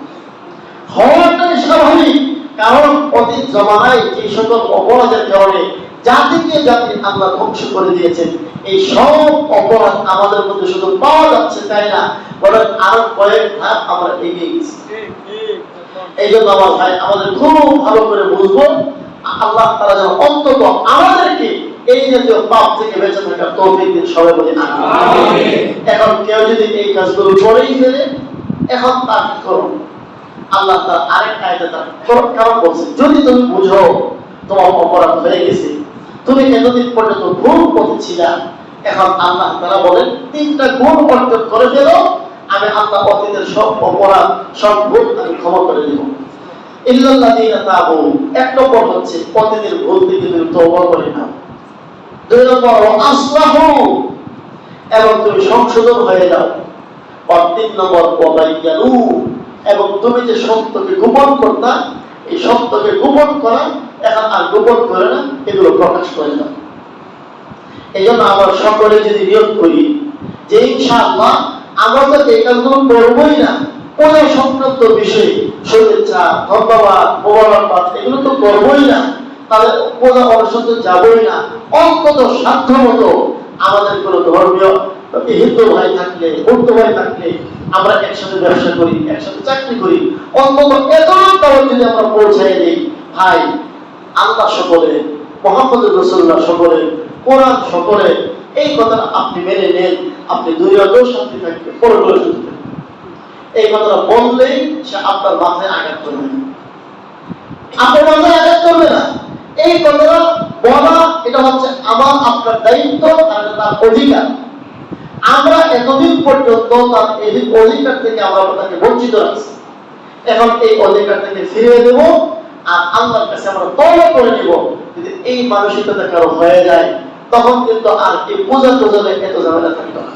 হওয়াটাই স্বাভাবিক। কারণ অতীত জমানায় যে সকল অপরাধের কারণে জাতিকে জাতি আল্লাহ ধ্বংস করে দিয়েছেন, এই সব অপরাধ আমাদের মধ্যে শুধু পাওয়া যাচ্ছে তাই না, বরং আরো কয়েক ধাপ আমরা এগিয়ে গেছি। এই জন্য আমার ভাই, আমাদের খুব ভালো করে বুঝবো, আল্লাহ তাআলা যেন অন্তত আমাদেরকে এই জাতীয় পাপ থেকে বেঁচে থাকার তৌফিক দিন, সবাই বলি আমিন। এখন কেউ যদি এই কাজগুলো করেই ফেলে, এখন তার কি করুন? আল্লাহ তাআলা আরেকটা আয়াতে তার কারণ বলছে, যদি তুমি বুঝো তোমার অপরাধ হয়ে গেছে, তুমি এতদিন পর্যন্ত ভুল পথে ছিলা, এখন আল্লাহ তাআলা বলেন তিনটা গুণ অর্জন করে ফেলো, আমি আল্লাহ অতীতের সব অপরাধ সব ভুল আমি ক্ষমা করে দেব। ইল্লাল্লাযীনা তাবু, এক নম্বর হচ্ছে অতীতের ভুল থেকে তুমি তওবা করে নাও। দুই নম্বর আসলাহু, এবং তুমি সংশোধন হয়ে যাও। আর তিন নম্বর ওয়াবাইয়ানু, এবং তুমি যে সত্যকে গোপন করতা এই সত্যকে গোপন করা এখন আর গোপন করে না, এগুলো প্রকাশ করে দাও। এই জন্য আমরা সকলে যদি নিয়ত করি যে ইনশাআল্লাহ আমরা তো এই কাজগুলো করবোই না, ওই সংক্রান্ত বিষয়ে শুভেচ্ছা, ধন্যবাদ, মোবারকবাদ এগুলো তো করবোই না, তাহলে পূজা অনুষ্ঠানে যাবোই না। অন্তত সাধ্য মতো আমাদের কোনো ধর্মীয় হিন্দু ভাই থাকলে, বৌদ্ধ ভাই থাকলে আমরা একসাথে ব্যবসা করি, একসাথে চাকরি করি, অন্তত এতটাও যদি আমরা পৌঁছাই দিই, ভাই আল্লাহ সকলে, মুহাম্মদ রাসূলুল্লাহ সকলে, কোরআন সকলে, এই কথাটা আপনি মেনে নেন, আপনি দুনিয়াতেও শান্তি থাকবে, পরকালেও শান্তি থাকবে। এই কথাটা বললেই সে আপনার মাথায় আঘাত করবে না, আপনার মাথায় আঘাত করবে না। এই কথাটা বলা এটা হচ্ছে আমার আপনার দায়িত্ব আর তার অধিকার। আমরা এতদিন পর্যন্ত তার এই অধিকার থেকে আমরা তাকে বঞ্চিত রাখছি, এখন এই অধিকার থেকে ফিরিয়ে দেব আর আল্লাহর কাছে আমরা তওবা করে নেব। যদি এই মানসিকতা কারো হয়ে যায় তখন কিন্তু আর এই পূজা টোজালে এত ঝামেলা থাকবে না।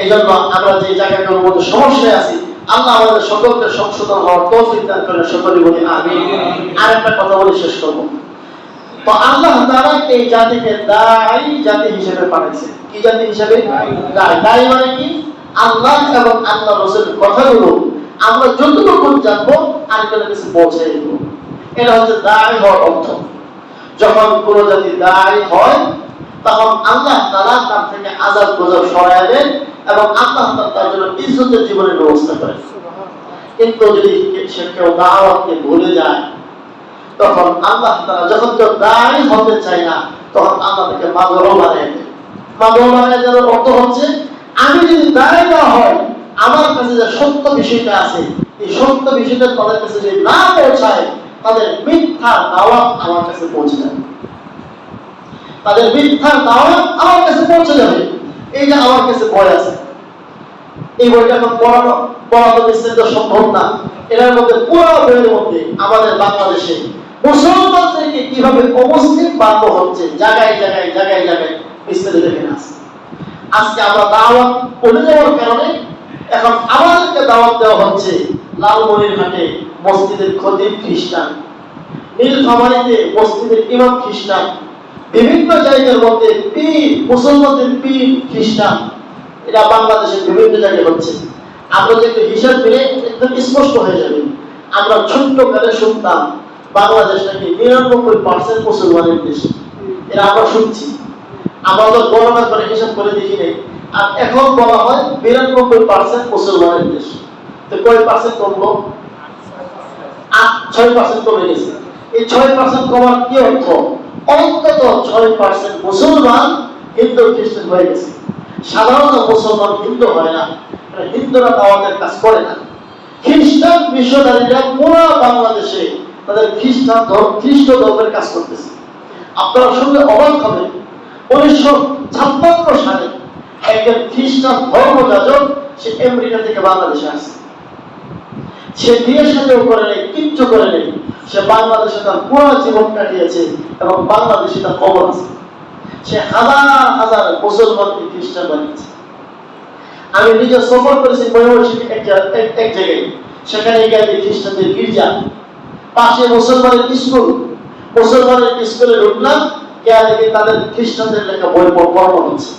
এই জন্য আমরা যে জায়গাগুলোর মধ্যে সমস্যায় আছি, আল্লাহ আমাদের সকলকে সংশোধন হওয়ার তৌফিক দান করেন, সকলে বলি আমিন। আর একটা কথা বলে শেষ করব। তো আল্লাহ তাআলা এই জাতিকে দাঈ জাতি হিসেবে পাঠিয়েছেন। কি জাতি হিসেবে? দাঈ মানে কি? আল্লাহ এবং আল্লাহ রাসূলের কথাগুলো আমরা যতটুকু জানবো আরেকজনের কাছে পৌঁছে দেব। এটা হচ্ছে দাঈ হওয়ার অর্থ। যখন কোন জাতি দাঈ হয় তখন আল্লাহ তাআলা তার থেকে আযাব গজব সরায় দেন এবং আল্লাহ তাআলা তার জন্য ইজ্জতের জীবনের ব্যবস্থা করেন। কিন্তু যদি সে কেউ দাওয়াতকে ভুলে যায় তখন আল্লাহ তাআলা যখন কেউ দাঈ হতে চায় না তখন আল্লাহ তাকে মাগরুর বানিয়ে দেন। মাগরুর বানিয়ে দেওয়ার অর্থ হচ্ছে আমি যদি দাঈ না হয়, আমার কাছে যে সত্য বিষয়টা আছে এই সত্য বিষয়টা তাদের কাছে যদি না পৌঁছায়, তাদের মিথ্যা দাওয়াত আমার কাছে পৌঁছে যাবে, তাদের মিথ্যা দাওয়াত আমার কাছে পৌঁছে যাবে। এই যে আমার কাছে বই আছে, এই বইটা এখন পড়া তো বিস্তারিত সম্ভব না। এর মধ্যে পুরো বইয়ের মধ্যে আমাদের বাংলাদেশে মুসলমানদেরকে কিভাবে অমুসলিম বানানো হচ্ছে জায়গায় জায়গায় জায়গায় জায়গায় বিস্তারিত এখানে আছে। আজকে আমরা দাওয়াত বলে যাওয়ার কারণে এখন আমাদেরকে দাওয়াত দেওয়া হচ্ছে লালমনিরহাটে মসজিদের খতিব খ্রিস্টান, নীলফামারীতে মসজিদের ইমাম খ্রিস্টান, বিভিন্ন জায়গার মধ্যে পীর, মুসলমানদের পীর খ্রিস্টান। এটা বাংলাদেশের বিভিন্ন জায়গায় হচ্ছে। আমরা যদি হিসাব মিলে একদম স্পষ্ট হয়ে যাবে। আমরা ছোট্ট কালে শুনতাম বাংলাদেশ নাকি 99% মুসলমানের দেশ, এটা আমরা শুনছি। আমরা তো গণনা করে হিসাব করে দেখি নাই, আর এখন বলা হয় 92% মুসলমানের দেশ। তো কয় পার্সেন্ট কমলো? 6% কমে গেছে। এই 6% কমার কি অর্থ? অন্তত 6% মুসলমান হিন্দু খ্রিস্টান হয়ে গেছে। সাধারণত মুসলমান হিন্দু হয় না, হিন্দুরা দাওয়াতের কাজ করে না। খ্রিস্টান মিশনারিরা পুরো বাংলাদেশে তাদের খ্রিস্ট ধর্মের কাজ করতেছে। আপনারা শুনলে অবাক হবেন, 1956 সালে একজন খ্রিস্টান ধর্মযাজক সে আমেরিকা থেকে বাংলাদেশে আসে। সে বিয়ের সাথেও করে নেই, কিচ্ছু করে নেই, সে বাংলাদেশে তার পুরো জীবন কাটিয়েছে এবং বাংলাদেশে তার কবর আছে। সে হাজার হাজার মুসলমানকে খ্রিস্টান বানিয়েছে। আমি নিজে সফর করেছি ময়মনসিংহে এক জায়গায়, সেখানে গিয়ে খ্রিস্টানদের গির্জা, পাশে মুসলমানের স্কুল, মুসলমানের স্কুলে ঢুকলাম, গিয়ে দেখি তাদের খ্রিস্টানদের লেখা বই পড়ানো হচ্ছে।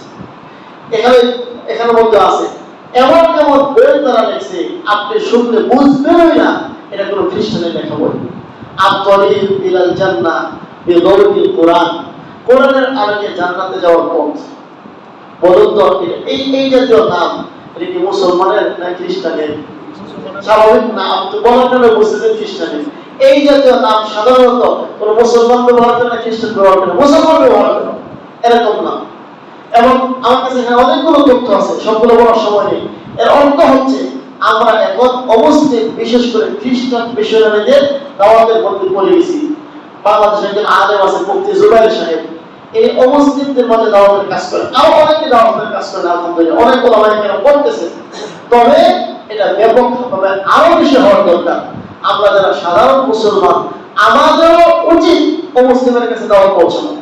এখানে মধ্যে আছে এমন এমন বই তারা লেখছে আপনি শুনলে বুঝবেনই না এটা কোনো খ্রিস্টানের লেখা বই। আত-তরিক ইলাল জান্নাহ বিদৌলিল কোরআন, কোরআনের আলোকে জান্নাতে যাওয়ার পথ। বলুন তো এই জাতীয় নাম এটা কি মুসলমানের না খ্রিস্টানের? স্বাভাবিক নাম তো বলার জন্য বুঝতেছেন খ্রিস্টানের। এই জাতীয় নাম সাধারণত কোন মুসলমান ব্যবহার করে না, খ্রিস্টান ব্যবহার করে, মুসলমান ব্যবহার করে এরকম নাম। এবং আমার কাছে এখানে অনেকগুলো তথ্য আছে, সবগুলো বলার সময় নেই। এর অর্থ হচ্ছে আমরা এখন অমুসলিম, বিশেষ করে খ্রিস্টান মিশনারিদের দাওয়াতের মধ্যে পড়ে গেছি। বাংলাদেশের একজন আলেম আছে মুফতি জুবাইর সাহেব, এই অমুসলিমদের মাঝে দাওয়াতের কাজ করে, আরো অনেকে দাওয়াতের কাজ করে, আলহামদুলিল্লাহ অনেক ওলামা কেরাম করতেছে। তবে এটা ব্যাপকভাবে আরো বেশি হওয়ার দরকার। আমরা যারা সাধারণ মুসলমান, আমাদেরও উচিত অমুসলিমের কাছে দাওয়াত পৌঁছানো।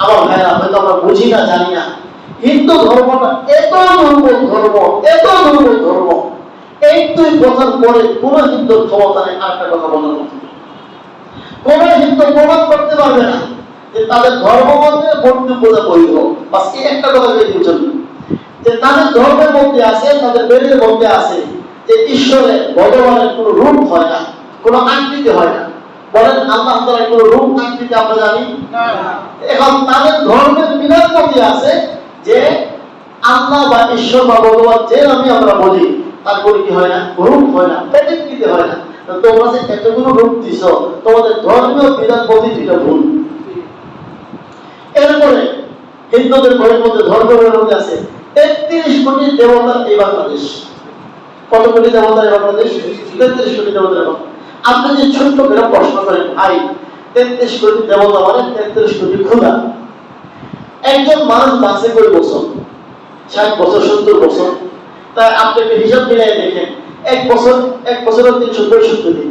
আমার ভাইরা, হয়তো আমরা বুঝি না, জানি না, হিন্দু ধর্মটা এত দুর্বল ধর্ম, এত দুর্বল ধর্ম, এই 2 বছর পরে কোন হিন্দুর ক্ষমতা নেই আরেকটা কথা বলার মতো। কোন হিন্দু প্রমাণ করতে পারবে না যে তাদের ধর্ম মধ্যে বক্তব্য বৈধ। বাস এই একটা কথা বলে জন্য যে তাদের ধর্মের মধ্যে আছে, তাদের বেদের মধ্যে আছে যে ঈশ্বরের, ভগবানের কোনো রূপ হয় না, কোনো আকৃতি হয় না। বলেন আল্লাহ তাআলার কোনো রূপ আকৃতি আমরা জানি না। এখন তাদের ধর্মের বিধান মধ্যে আছে যে আল্লাহ বা ঈশ্বর বা ভগবান যে নামে আমরা বলি, তারপরে কি হয় না, রূপ হয় না, প্রতিকৃতি হয় না। তোমরা যে এতগুলো রূপ দিছ, তোমাদের ধর্মীয় বিধান পদ্ধতিটা ভুল। এরপরে হিন্দুদের ঘরের মধ্যে, ধর্মের মধ্যে আছে 33 কোটি দেবতার এই বাংলাদেশ। কত কোটি দেবতার এই বাংলাদেশ? 33 কোটি দেবতার। আপনি যে ছোট্ট করে প্রশ্ন করেন, ভাই 33 কোটি দেবতা মানে 33 কোটি খোদা। একজন মানুষ বাঁচে কয় বছর? 60 বছর, 70 বছর। তাই আপনি হিসাব মিলাই দেখেন, এক বছরের 365 দিন,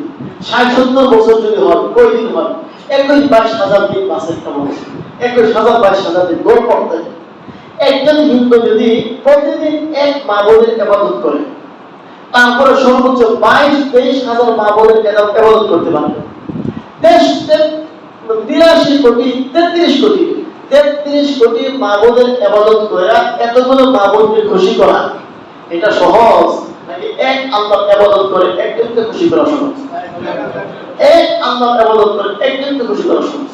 60-70 বছর যদি হয়, কয় দিন হয়? 21,000 দিন বাঁচে একটা মানুষ। 21,000-22,000 দিন দৌড় পড়তে। একজন হিন্দু যদি প্রতিদিন এক মাবুদের ইবাদত করে, তারপরে সর্বোচ্চ 22-23,000 মাবুদের ইবাদত করতে পারবে। 83 কোটি 33 কোটি মাবুদের ইবাদত করে এতগুলো মাবুদকে খুশি করা এটা সহজ নাকি এক আল্লাহর ইবাদত করে একজনকে খুশি করা সহজ? এক আল্লাহর ইবাদত করে একজনকে খুশি করা সহজ।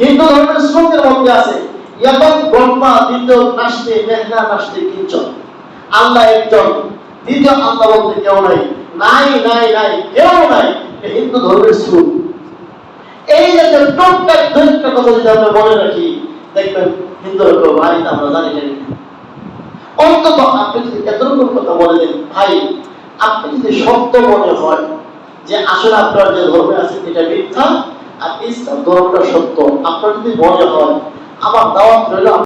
হিন্দু ধর্মের শ্লোকের মধ্যে আছে ইয়াকম ব্রহ্মা দ্বিতীয় নাস্তি মেঘনা নাস্তি কিঞ্চন। আল্লাহ একজন, দ্বিতীয় আল্লাহ বলতে কেউ নাই, নাই নাই নাই, কেউ নাই। হিন্দু ধর্মের শ্লোক। এই যে টুকটাক 2টা কথা যদি আমরা মনে রাখি, দেখবেন হিন্দুরা কেউ ভাই আমরা জানি না। অন্তত আপনি যদি এতটুকু কথা বলে দেন, ভাই আপনি যদি সত্য মনে হয় যে আসলে আপনার যে ধর্মে আছে এটা মিথ্যা আর ইসলাম ধর্মটা সত্য, আপনার যদি মনে হয়, আমার দাওয়াত রইল